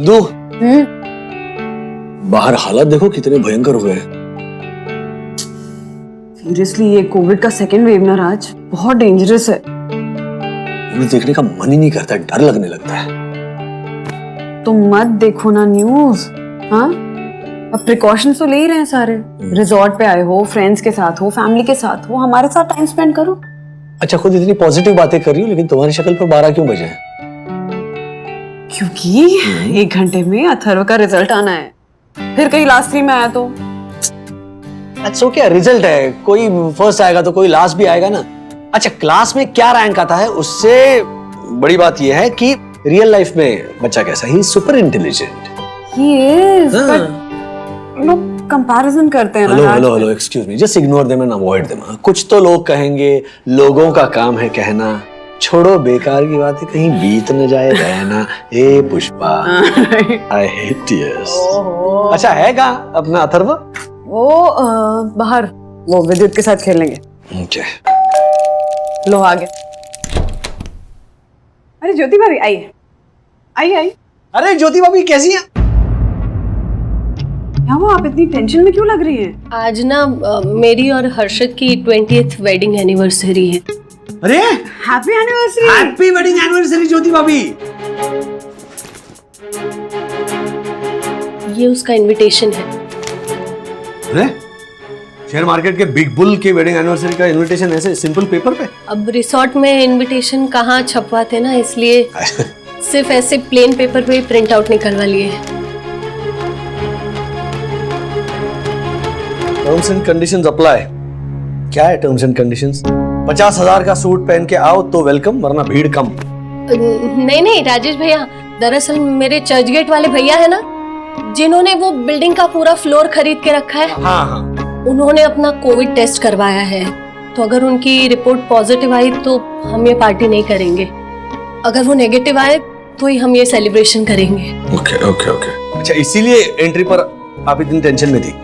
मद्दू, बाहर हालात देखो कितने भयंकर हुए हैं। सीरियसली ये कोविड का सेकेंड वेव ना राज, बहुत डेंजरस है। न्यूज़ देखने का मन ही नहीं करता, डर लगने लगता है। तो मत देखो ना न्यूज। हाँ, अब प्रिकॉशंस तो ले ही रहे हैं सारे। रिजॉर्ट पे आए हो, फ्रेंड्स के साथ हो, फैमिली के साथ हो, हमारे साथ टाइम स्पेंड करो। अच्छा, खुद इतनी पॉजिटिव बातें कर रही हो, लेकिन तुम्हारी शक्ल पर 12 क्यों बजे हैं? क्योंकि 1 घंटे में अथर्व का रिजल्ट आना है, फिर कहीं लास्ट 3 में आया तो। अच्छा क्या रिजल्ट है, कोई फर्स्ट आएगा तो कोई लास्ट भी आएगा ना। अच्छा, क्लास में क्या रैंक आता है उससे बड़ी बात यह है कि रियल लाइफ में बच्चा कैसा, he super intelligent. He is, but लोग कंपैरिजन करते हैं ना। Hello excuse me, just ignore them and avoid them. कुछ तो लोग कहेंगे, लोगों का काम है कहना, छोड़ो बेकार की बातें, कहीं बीत न जाए रहना। ए पुष्पा, आई हेट टीयर्स। अच्छा है कहाँ अपना अथर्व? वो बाहर वो विद्युत के साथ खेलेंगे। Okay. लो आ गए। अरे ज्योति भाभी आइए, आइए। अरे ज्योति भाभी कैसी हैं? क्या हुआ, आप इतनी टेंशन में क्यों लग रही हैं? आज ना मेरी और हर्षद की 20th वेडिंग एनिवर्सरी है। अरे happy anniversary. Happy wedding anniversary Jyoti भाभी। ये उसका इनविटेशन है। अरे शेयर मार्केट के बिग बुल के वेडिंग एनिवर्सरी का इनविटेशन ऐसे सिंपल पेपर पे? अब रिसोर्ट में इनविटेशन कहाँ छपवाते ना, इसलिए सिर्फ ऐसे प्लेन पेपर पे प्रिंट आउट निकलवा लिए। Terms and conditions apply. क्या है टर्म्स एंड कंडीशंस? 50,000 का सूट पहन के आओ तो वेलकम, वरना भीड़ कम। नहीं राजेश भैया, दरअसल मेरे चर्च गेट वाले भैया है ना, जिन्होंने वो बिल्डिंग का पूरा फ्लोर खरीद के रखा है, हाँ, उन्होंने अपना कोविड टेस्ट करवाया है। तो अगर उनकी रिपोर्ट पॉजिटिव आई तो हम ये पार्टी नहीं करेंगे, अगर वो नेगेटिव आए तो ही हम ये सेलिब्रेशन करेंगे। ओके। अच्छा, इसीलिए एंट्री पर आप इतनी टेंशन में थी?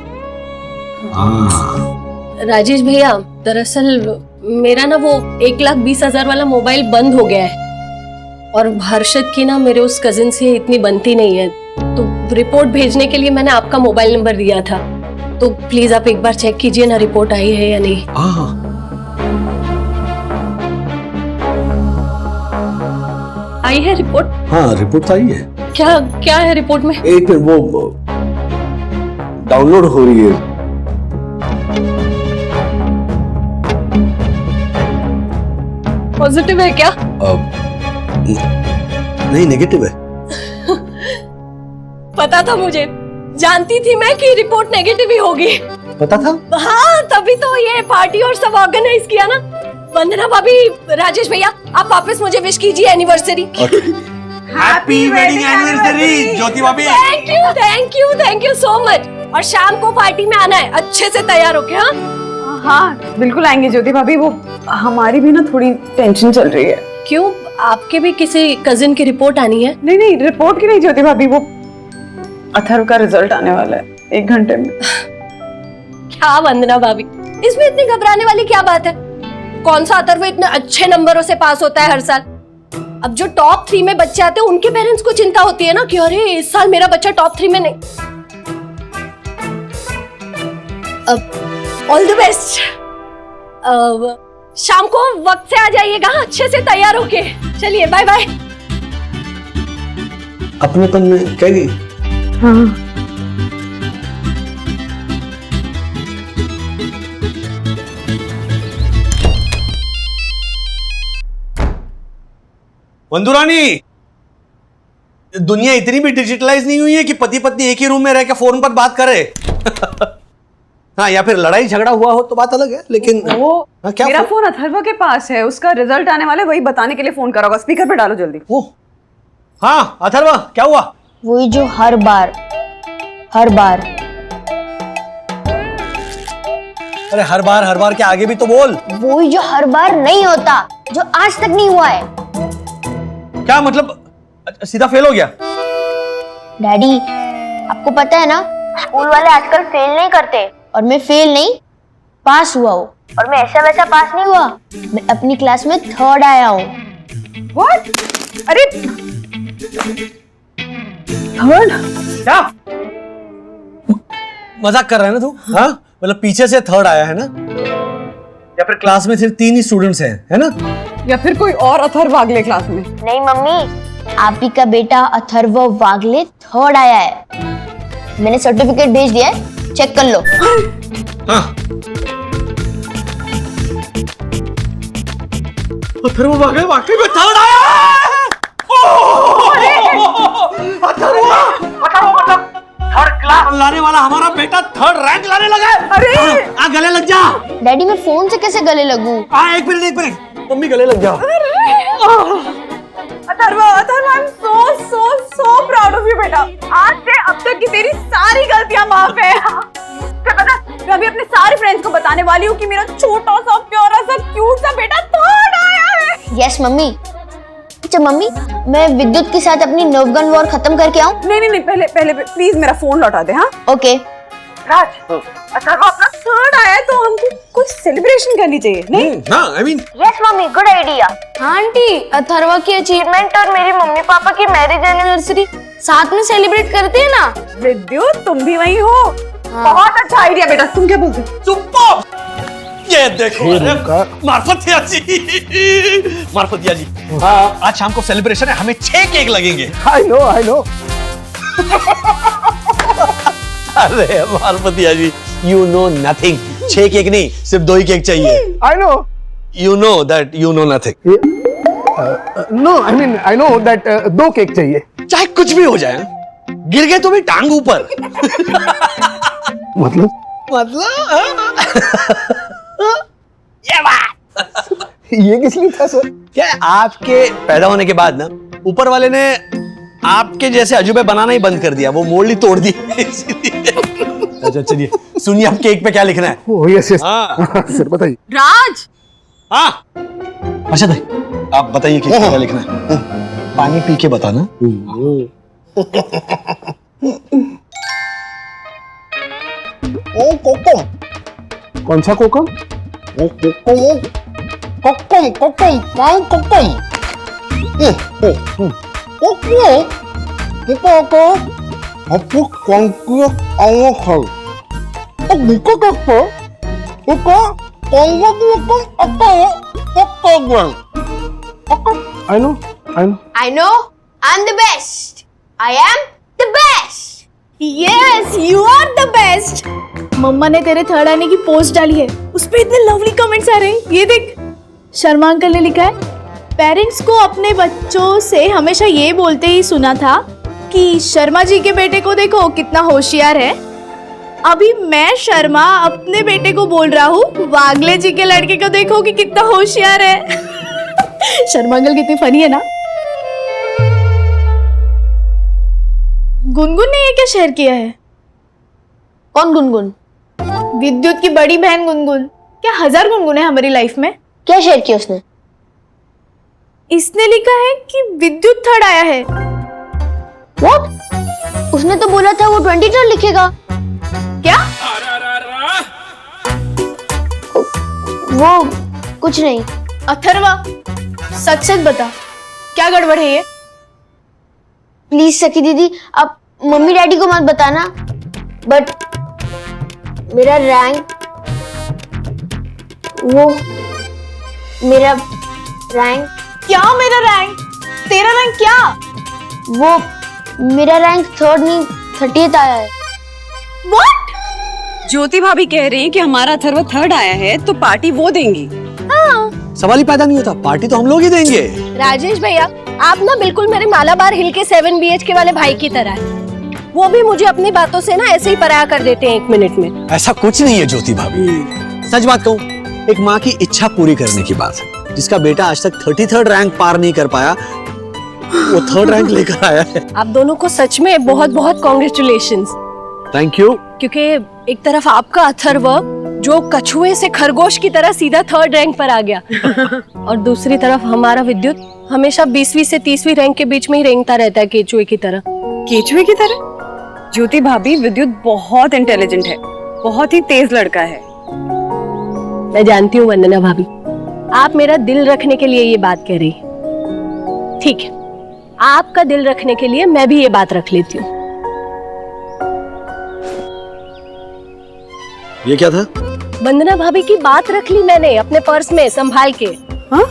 राजेश भैया, दरअसल मेरा ना वो 1,20,000 वाला मोबाइल बंद हो गया है, और हर्षद की ना मेरे उस कजिन से इतनी बनती नहीं है, तो रिपोर्ट भेजने के लिए मैंने आपका मोबाइल नंबर दिया था। तो प्लीज आप एक बार चेक कीजिए ना, रिपोर्ट आई है या नहीं। आई है रिपोर्ट? हाँ, रिपोर्ट आई है। क्या है रिपोर्ट में? एक मिनट, वो डाउनलोड हो रही है। पॉजिटिव है क्या? नहीं, नेगेटिव है। पता था मुझे, जानती थी मैं कि रिपोर्ट नेगेटिव ही होगी। पता था? हाँ, तभी तो ये पार्टी और सब ऑर्गेनाइज किया ना। वंदना भाभी, राजेश भैया, आप वापस मुझे विश कीजिए anniversary. Happy wedding anniversary Jyoti भाभी। Thank you so much. और शाम को पार्टी में आना है, अच्छे से तैयार होके। हाँ बिल्कुल आएंगे ज्योति भाभी, वो हमारी भी ना थोड़ी टेंशन चल रही है। क्यों, आपके भी किसी कजिन की रिपोर्ट आनी है? नहीं, रिपोर्ट की नहीं ज्योति भाभी, वो अथर्व का रिजल्ट आने वाला है 1 घंटे में। क्या वंदना भाभी, इसमें इतनी घबराने वाली क्या बात है? कौन सा अथर्व इतने अच्छे नंबरों से पास होता है हर साल? अब जो टॉप 3 में बच्चे आते हैं उनके पेरेंट्स को चिंता होती है ना कि अरे इस साल मेरा बच्चा टॉप 3 में नहीं। All the best. शाम को वक्त से आ जाइएगा, अच्छे से तैयार होके। चलिए बाय बाय। अपनेपन में कह गई। हाँ। वंदुरानी, दुनिया इतनी भी डिजिटलाइज नहीं हुई है कि पति पत्नी एक ही रूम में रह के फोन पर बात करे। हाँ, या फिर लड़ाई झगड़ा हुआ हो तो बात अलग है, लेकिन वो क्या मेरा फोन अथर्व के पास है, उसका रिजल्ट आने वाला है, वही बताने के लिए फोन करा होगा। स्पीकर पे डालो जल्दी। वो हाँ अथर्व, क्या हुआ? वही जो हर बार अरे हर बार के आगे भी तो बोल। वही जो हर बार नहीं होता, जो आज तक नहीं हुआ है। क्या मतलब, सीधा फेल हो गया? डैडी, आपको पता है ना, स्कूल वाले आजकल फेल नहीं करते, और मैं फेल नहीं पास हुआ हूँ। और मैं ऐसा वैसा पास नहीं हुआ, मैं अपनी क्लास में 3rd आया हूँ। What? अरे थर्ड? क्या मजाक कर रहा है ना तू? हाँ मतलब पीछे से थर्ड आया है ना, या फिर क्लास में सिर्फ 3 ही स्टूडेंट्स हैं, है ना? या फिर कोई और अथर्व वागले क्लास में? नहीं मम्मी, आप ही का बेटा अथर्व वागले थर्ड आया है। मैंने सर्टिफिकेट भेज दिया है, चेक कर लो। हाँ अथर्व वागले वाकई में थर्ड आया है। अथर्व मतलब थर्ड क्लास लाने वाला हमारा बेटा थर्ड रैंक लाने लगा है। अरे आ गले लग जा। डैडी मैं फोन से कैसे गले लगूं? एक मिनट मम्मी गले लग जा। Atharva, I am so proud of you बेटा। आज से अब तक की तेरी सारी गलतियां माफ है। क्या पता, मैं अभी अपने सारे फ्रेंड्स को बताने वाली हूँ कि मेरा छोटा सा प्यारा सा क्यूट सा बेटा थर्ड आया है। Yes mummy. अच्छा मम्मी, मैं विद्युत के साथ अपनी नर्व गन वॉर खत्म करके आऊं? नहीं, पहले प्लीज मेरा फोन लौटा दे। हाँ ओके। राज, अथर्व अपना थर्ड आया है तो हमको कुछ सेलिब्रेशन करनी चाहिए, नहीं? हाँ I mean yes mummy, good idea. हाँ आंटी, अथर्वा की अचीवमेंट और मेरी मम्मी पापा की मैरिज एनिवर्सरी साथ में सेलिब्रेट करते हैं ना। विद्युत तुम भी वही हो। बहुत अच्छा आइडिया बेटा, तुम क्या बोलते हो? चुप। ये देखो मार्फतिया जी, आज शाम को सेलिब्रेशन है, हमें 6 केक लगेंगे। आई नो अरे Marfatia ji, you know nothing. 6 cake नहीं, सिर्फ 2 ही केक चाहिए। I know you know that you know nothing. No I mean I know that 2 cake चाहिए। चाहे कुछ भी हो जाए, गिर गए तो भी टांग ऊपर। मतलब ये बात ये किस लिए था सर? क्या है, आपके पैदा होने के बाद ना ऊपर वाले ने आपके जैसे अजूबे बनाना ही बंद कर दिया, वो मोल्ड ही तोड़ दी इसीलिए। अच्छा चलिए सुनिए, आप केक पे क्या लिखना है? ओह यस हाँ सर बताइए। राज, हाँ अच्छा भाई आप बताइए केक पे क्या लिखना है? पानी पी के बताना। ओ कोकम। कौन सा कोकम? ओ कोकम कोकम कोकम पान कोकम। कोकम कोको आपको कौन किया आया है? तो बुको देखो बुको कौन कोकम आता है कोकम। I know I know, I'm the best. I am the best. Yes, you are the best. मम्मा ने तेरे थर्ड आने की पोस्ट डाली है, उस पे इतने लवली कमेंट्स आ रहे हैं। ये देख, शर्मा अंकल ने लिखा है, पेरेंट्स को अपने बच्चों से हमेशा ये बोलते ही सुना था कि शर्मा जी के बेटे को देखो कितना होशियार है। अभी मैं शर्मा अपने बेटे को बोल रहा हूँ, वागले जी के लड़के को देखो कि कितना होशियार है। शर्मा अंकल कितनी फनी है ना। गुनगुन ने ये क्या शेयर किया है? कौन गुनगुन? विद्युत की बड़ी बहन गुनगुन। क्या 1000 गुनगुन है हमारी लाइफ में? क्या शेयर किया उसने? इसने लिखा है कि विद्युत थर्ड आया है। What? उसने तो बोला था वो 23 लिखेगा। क्या? वो कुछ नहीं। अथर्वा, सच सच बता, क्या गड़बड़ है ये? प्लीज सखी दीदी, आप मम्मी डैडी को मत बताना, बट मेरा रैंक क्या मेरा रैंक? तेरा रैंक क्या? वो मेरा रैंक 3rd नहीं 30th आया है। What? ज्योति भाभी कह रही है कि हमारा अथर्व थर्ड आया है तो पार्टी वो देंगी। सवाल ही पैदा नहीं होता, पार्टी तो हम लोग ही देंगे। राजेश भैया, आप ना बिल्कुल मेरे मालाबार हिल के 7 BHK वाले भाई की तरह है। वो भी मुझे अपनी बातों से ना ऐसे ही पराया कर देते हैं 1 मिनट में। ऐसा कुछ नहीं है ज्योति भाभी, सच बात कहूँ, एक माँ की इच्छा पूरी करने की बात है। जिसका बेटा आज तक 33rd रैंक पार नहीं कर पाया, वो 3rd रैंक लेकर आया है। आप दोनों को सच में बहुत बहुत कॉन्ग्रेचुलेशंस। Thank you. क्योंकि एक तरफ आपका अथर्व जो कछुए से खरगोश की तरह सीधा 3rd रैंक पर आ गया, और दूसरी तरफ हमारा विद्युत हमेशा 20वीं से 30वीं रैंक के बीच में ही रेंगता रहता है, केचुए की तरह। केचुए की तरह? ज्योति भाभी, विद्युत बहुत इंटेलिजेंट है, बहुत ही तेज लड़का है। मैं जानती हूँ वंदना भाभी, आप मेरा दिल रखने के लिए ये बात कह रही। ठीक है, आपका दिल रखने के लिए मैं भी ये बात रख लेती हूँ। ये क्या था? वंदना भाभी की बात रख ली मैंने अपने पर्स में संभाल के। हाँ?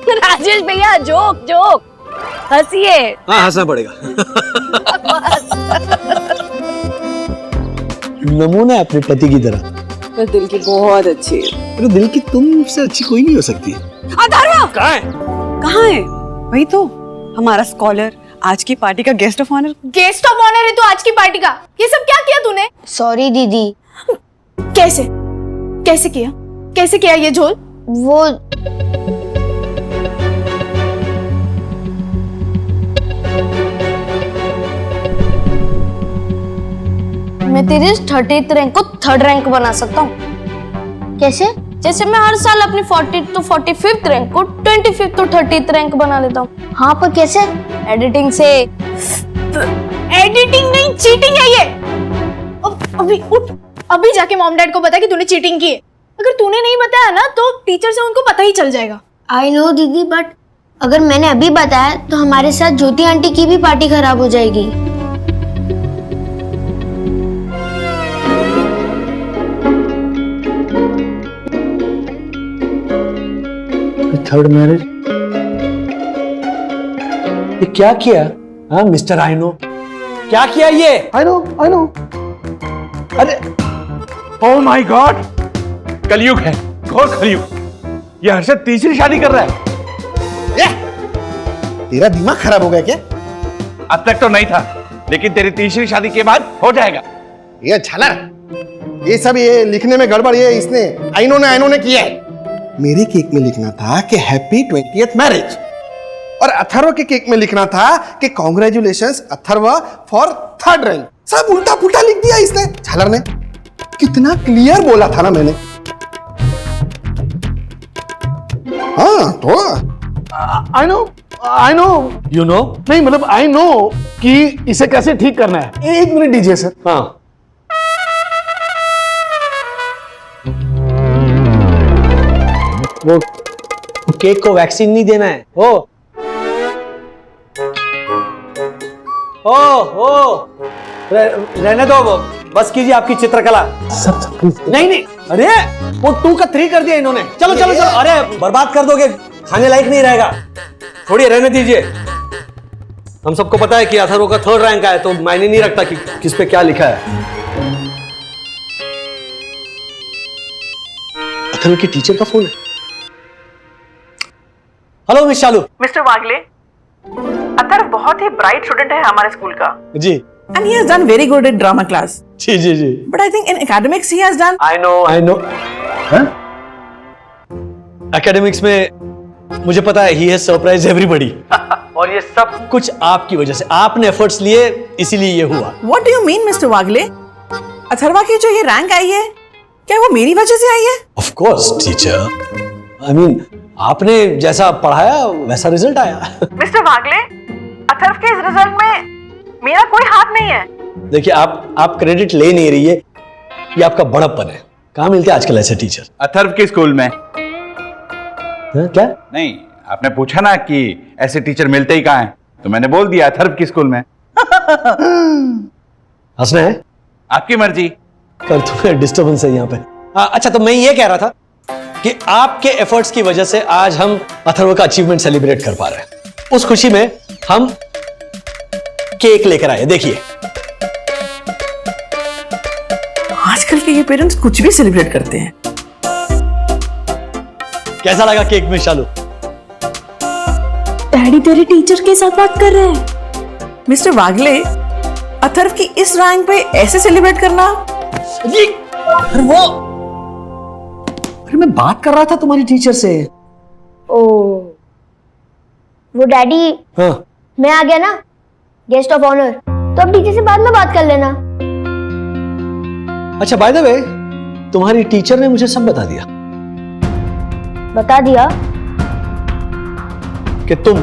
राजेश भैया जोक जोक, हंसिए। हाँ, हंसना पड़ेगा। नमूना है अपने पति की तरह। तो दिल की बहुत अच्छी है। अरे दिल की तुमसे अच्छी कोई नहीं हो सकती। अथर्व कहाँ है? कहाँ है? वही तो, हमारा स्कॉलर, आज की पार्टी का guest of honour. Guest of honour है तो आज की पार्टी का ये सब क्या किया तूने? सॉरी दीदी। कैसे कैसे किया? कैसे किया ये झोल? वो मैं तेरे 30th रैंक को 3rd रैंक बना सकता हूँ। कैसे? जैसे मैं हर साल अपनी 40th तो 45th रैंक को 25th तो 30th रैंक बना लेता हूँ। हाँ, पर कैसे? एडिटिंग से। एडिटिंग नहीं, चीटिंग है ये। अभी उठ, अभी जाके मॉम डैड को बता कि तूने चीटिंग की है। अगर तूने नहीं बताया ना तो टीचर से उनको पता ही चल जाएगा। आई नो दीदी, बट अगर मैंने अभी बताया तो हमारे साथ ज्योति आंटी की भी पार्टी खराब हो जाएगी। Third marriage? ये क्या किया? हाँ मिस्टर आइनो, क्या किया ये? I know. अरे ओह माय गॉड, कलयुग है, घोर कलयुग। ये हर्षद तीसरी शादी कर रहा है। तेरा दिमाग खराब हो गया क्या? अब तक तो नहीं था, लेकिन तेरी तीसरी शादी के बाद हो जाएगा। ये झलर, ये सब ये लिखने में गड़बड़ ये इसने आइनो ने किया है। मेरे केक में लिखना था कि हैप्पी 20th मैरिज, और अथर्व के केक में लिखना था कि congratulations Atharva for 3rd rank. सब उल्टा पुल्टा लिख दिया इसने, झलर ने। कितना क्लियर बोला था ना मैंने। हाँ तो आई नो यू नो। नहीं मतलब आई नो कि इसे कैसे ठीक करना है। 1 मिनट दीजिए सर। हाँ वो केक को वैक्सीन नहीं देना है। ओ रहने दो, वो बस कीजिए आपकी चित्रकला। नहीं, अरे वो 2 का 3 कर दिया इन्होंने। चलो। अरे बर्बाद कर दोगे, खाने लायक नहीं रहेगा। थोड़ी रहने दीजिए। हम सबको पता है कि अथर्व का 3rd रैंक आया, तो मायने नहीं रखता कि किस पे क्या लिखा है। अथर्व की टीचर का फोन है। Hello miss Shalu. Mister Wagle, Atharva बहुत ही ब्राइट स्टूडेंट है हमारे स्कूल का। जी And he has done very good in drama class. जी। But I think in academics he has done. I know. Academics में मुझे पता है, he has surprised everybody. और ये सब कुछ आपकी वजह से, आपने एफर्ट्स लिए, इसीलिए ये हुआ। What do you mean, Mr. वागले? अथर्वा की जो ये रैंक आई है, क्या वो मेरी वजह से आई है? Of course, teacher. I mean, आपने जैसा पढ़ाया वैसा रिजल्ट आया। मिस्टर वागले, अथर्व के इस रिजल्ट में मेरा कोई हाथ नहीं है। देखिए आप क्रेडिट ले नहीं रही है, ये आपका बड़प्पन है। कहाँ मिलते हैं आजकल ऐसे टीचर? अथर्व के स्कूल में। क्या? नहीं, आपने पूछा ना कि ऐसे टीचर मिलते ही कहाँ हैं, तो मैंने बोल दिया अथर्व के स्कूल में। हंसना है? आपकी मर्जी। कर तो डिस्टर्बेंस है यहाँ पे। अच्छा, तो मैं ये कह रहा था कि आपके एफर्ट्स की वजह से आज हम अथर्व का अचीवमेंट सेलिब्रेट कर पा रहे हैं। उस खुशी में हम केक लेकर आए, देखिए। आजकल के ये पेरेंट्स कुछ भी सेलिब्रेट करते हैं। कैसा लगा केक में शालू? डैडी तेरे टीचर के साथ बात कर रहे हैं। मिस्टर वागले, अथर्व की इस रैंक पे ऐसे सेलिब्रेट करना। अरे मैं बात कर रहा था तुम्हारी टीचर से। ओ वो डैडी, हाँ मैं आ गया ना गेस्ट ऑफ ऑनर, तो अब टीचर से बाद में बात कर लेना। अच्छा, बाय द वे तुम्हारी टीचर ने मुझे सब बता दिया। बता दिया? कि तुम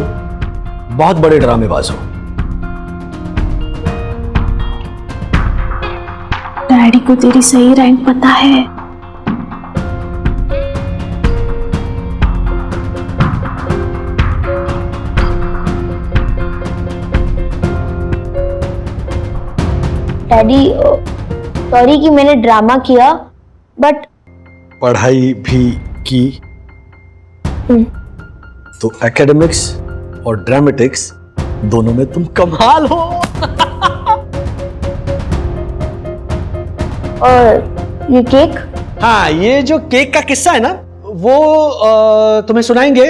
बहुत बड़े ड्रामेबाज हो। डैडी को तेरी सही रैंक पता है। डैडी सॉरी कि मैंने ड्रामा किया, बट पढ़ाई भी की तो एकेडमिक्स और ड्रामेटिक्स दोनों में तुम कमाल हो। और ये केक? हाँ, ये जो केक का किस्सा है ना, वो तुम्हें सुनाएंगे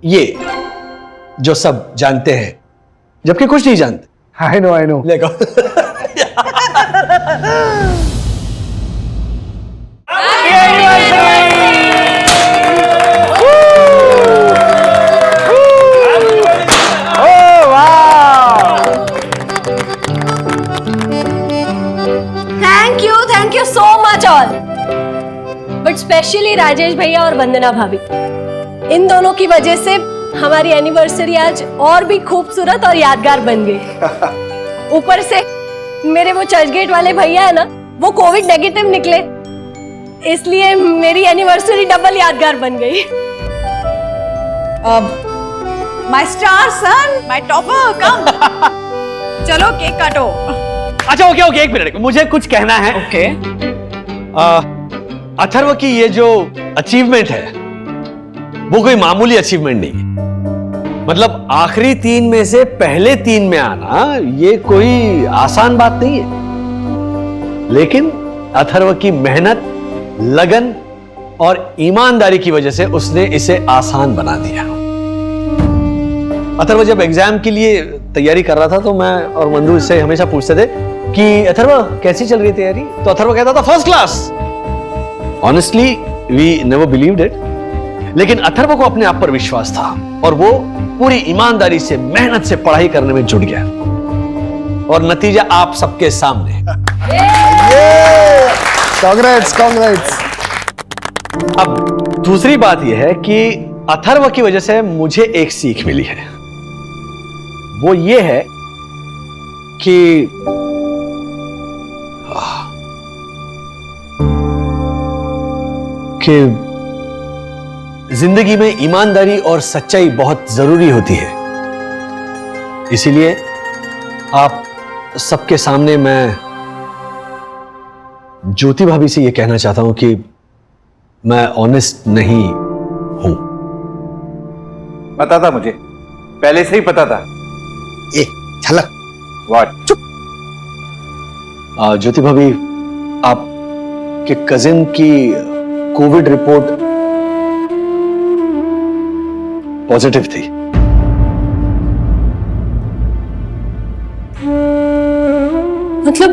ये जो सब जानते हैं जबकि कुछ नहीं जानते। आई नो लेको thank you so much all, but specially Rajesh भैया और वंदना भाभी, इन दोनों की वजह से हमारी एनिवर्सरी आज और भी खूबसूरत और यादगार बन गई। ऊपर से मेरे वो चर्चगेट वाले भैया है ना, वो कोविड नेगेटिव निकले, इसलिए मेरी एनिवर्सरी डबल यादगार बन गई। My star son, my topper, come. चलो केक काटो। अच्छा ओके, एक मिनट, मुझे कुछ कहना है। ओके। अथर्व की ये जो अचीवमेंट है वो कोई मामूली अचीवमेंट नहीं है। मतलब आखिरी 3 में से पहले 3 में आना ये कोई आसान बात नहीं है, लेकिन अथर्व की मेहनत, लगन और ईमानदारी की वजह से उसने इसे आसान बना दिया। अथर्व जब एग्जाम के लिए तैयारी कर रहा था तो मैं और मंदू इससे हमेशा पूछते थे कि अथर्व कैसी चल रही तैयारी, तो अथर्व कहता था first class. Honestly we never believed it, लेकिन अथर्व को अपने आप पर विश्वास था और वो पूरी ईमानदारी से, मेहनत से पढ़ाई करने में जुट गया और नतीजा आप सबके सामने। कांग्रेट्स। अब दूसरी बात यह है कि अथर्व की वजह से मुझे एक सीख मिली है, वो ये है कि जिंदगी में ईमानदारी और सच्चाई बहुत जरूरी होती है। इसीलिए आप सबके सामने मैं ज्योति भाभी से यह कहना चाहता हूं कि मैं ऑनेस्ट नहीं हूं। पता था मुझे, पहले से ही पता था। ए झलक। व्हाट? चुप। ज्योति भाभी, आपके कजिन की कोविड रिपोर्ट पॉजिटिव थी। मतलब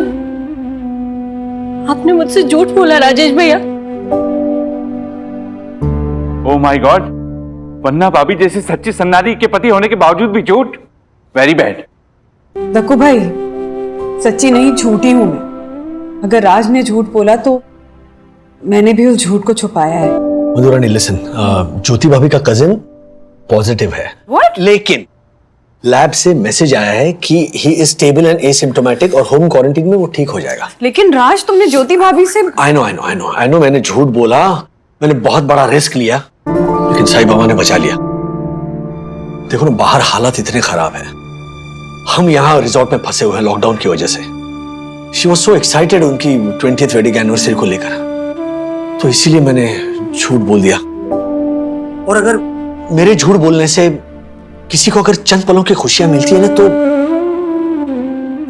आपने मुझसे झूठ बोला राजेश भैया? ओ माय गॉड, वन्ना भाभी जैसी सच्ची सन्नारी के पति होने के बावजूद भी झूठ। Very bad. दक्कू भाई, सच्ची नहीं झूठी हूं मैं। अगर राज ने झूठ बोला तो मैंने भी उस झूठ को छुपाया है। मधुरानी लिसन, ज्योति भाभी का कजिन पॉजिटिव है। What? लेकिन लैब से मैसेज आया है कि he is stable and asymptomatic और होम क्वारंटीन में वो ठीक हो जाएगा। लेकिन राज, तुमने ज्योति भाभी से। आई नो मैंने झूठ बोला, मैंने बहुत बड़ा रिस्क लिया, लेकिन साईं बाबा ने बचा लिया। देखो ना, बाहर हालात इतने खराब हैं, हम यहाँ रिजॉर्ट में फंसे हुए हैं लॉकडाउन की वजह से। शी वॉज सो एक्साइटेड उनकी 20th वेडिंग एनिवर्सरी को लेकर, तो इसीलिए मैंने झूठ बोल दिया। और अगर मेरे झूठ बोलने से किसी को अगर चंद पलों की खुशियां मिलती है ना, तो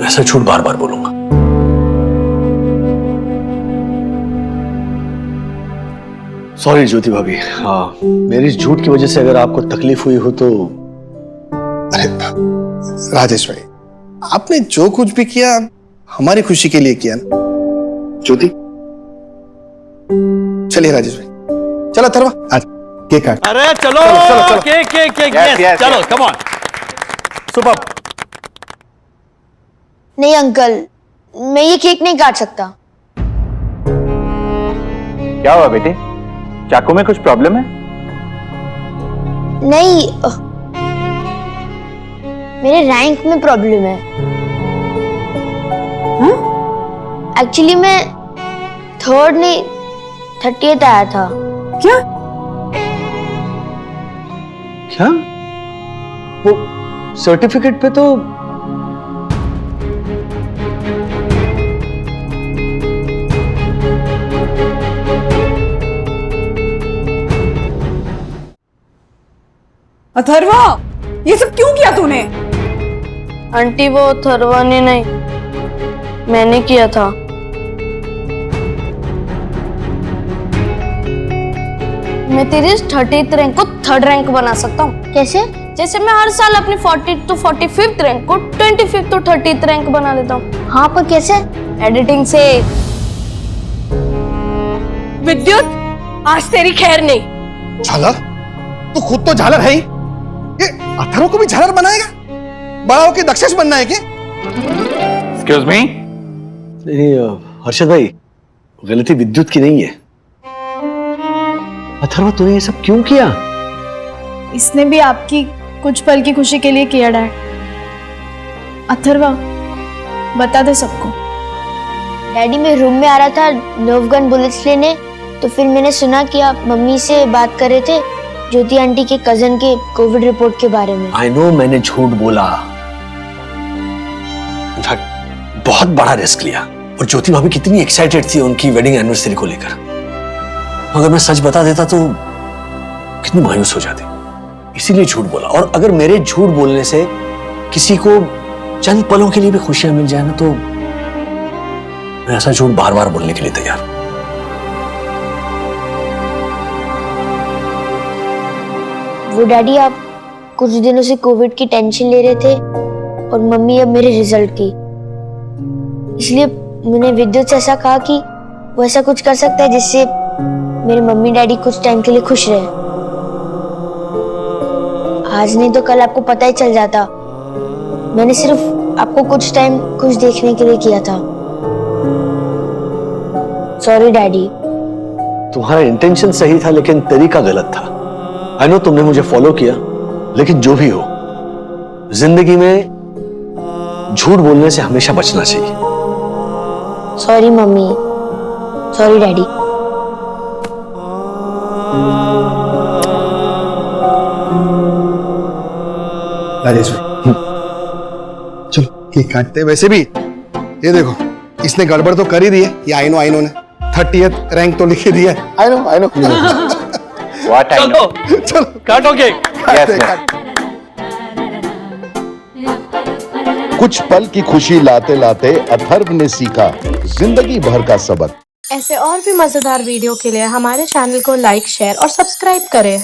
ऐसा झूठ बार बार बोलूंगा। सॉरी ज्योति भाभी, मेरी इस झूठ की वजह से अगर आपको तकलीफ हुई हो तो। अरे राजेश भाई, आपने जो कुछ भी किया हमारी खुशी के लिए किया ना। ज्योति, चलिए राजेश भाई, चलो अथर्वा आज केक काट। अरे चलो चलो। केक Yes, चलो, yes. Come on, super. नहीं अंकल, मैं ये केक नहीं काट सकता। क्या हुआ बेटे, चाकू में कुछ प्रॉब्लम है? नहीं, मेरे रैंक में प्रॉब्लम है। एक्चुअली मैं 3rd नहीं 30th आया था। क्या? क्या? वो सर्टिफिकेट पे तो अथर्वा, ये सब क्यों किया तूने? आंटी वो अथर्वा ने नहीं, मैंने किया था। मैं तेरी 30th रैंक को 3rd रैंक बना सकता हूँ। कैसे? जैसे मैं हर साल अपनी 40th to 45th रैंक को 25th to 30th रैंक बना देता हूँ। हाँ, पर कैसे? एडिटिंग से। विद्युत, आज तेरी खैर नहीं। झालर? तू खुद तो झालर है ही। ये अथर्व को भी झालर बनाएगा? बड़ा होके दक्षेश बनना है क्या? Excuse me. नहीं हर्षद भाई, गलती विद्युत की नहीं है। अथर्वा, तूने ये सब क्यों किया? इसने भी आपकी कुछ पल की खुशी के लिए किया डैड। अथर्वा, बता दे सबको। डैडी, मैं रूम में आ रहा था नर्व गन बुलेट्स लेने, तो फिर मैंने सुना कि आप मम्मी से बात कर रहे थे ज्योति आंटी के कजन के कोविड रिपोर्ट के बारे में। आई नो, मैंने झूठ बोला। इनफैक्ट बहुत बड़ा रिस्क लिया। और ज्योति भाभी कितनी एक्साइटेड थी उनकी वेडिंग एनिवर्सरी को लेकर। अगर मैं सच बता देता तो कितनी मायूस हो जाती। इसीलिए झूठ बोला। और अगर मेरे झूठ बोलने से किसी को चंद पलों के लिए भी खुशियां मिल जाए ना, तो मैं ऐसा झूठ बार बार बोलने के लिए तैयार हूं। वो डैडी, आप कुछ दिनों से कोविड की टेंशन ले रहे थे और मम्मी अब मेरे रिजल्ट की, इसलिए मैंने विद्युत से ऐसा कहा कि वो ऐसा कुछ कर सकता है जिससे मेरे मम्मी डैडी कुछ टाइम के लिए खुश रहे। आज नहीं तो कल आपको पता ही चल जाता। मैंने सिर्फ आपको कुछ टाइम खुश देखने के लिए किया था। Sorry daddy. तुम्हारा इंटेंशन सही था, लेकिन तरीका गलत था। आई नो तुमने मुझे फॉलो किया, लेकिन जो भी हो, जिंदगी में झूठ बोलने से हमेशा बचना चाहिए। Sorry mummy, sorry daddy. Rajesh भाई, चलो केक काटते हैं। वैसे भी ये देखो, इसने गड़बड़ तो कर ही दी है। ये आई नो ने 30th रैंक तो लिख ही दिया है। I know what I know. चलो काटो केक। काटते हैं, काटते हैं। कुछ पल की खुशी लाते लाते अथर्व ने सीखा जिंदगी भर का सबक। ऐसे और भी मजेदार वीडियो के लिए हमारे चैनल को लाइक, शेयर और सब्सक्राइब करें।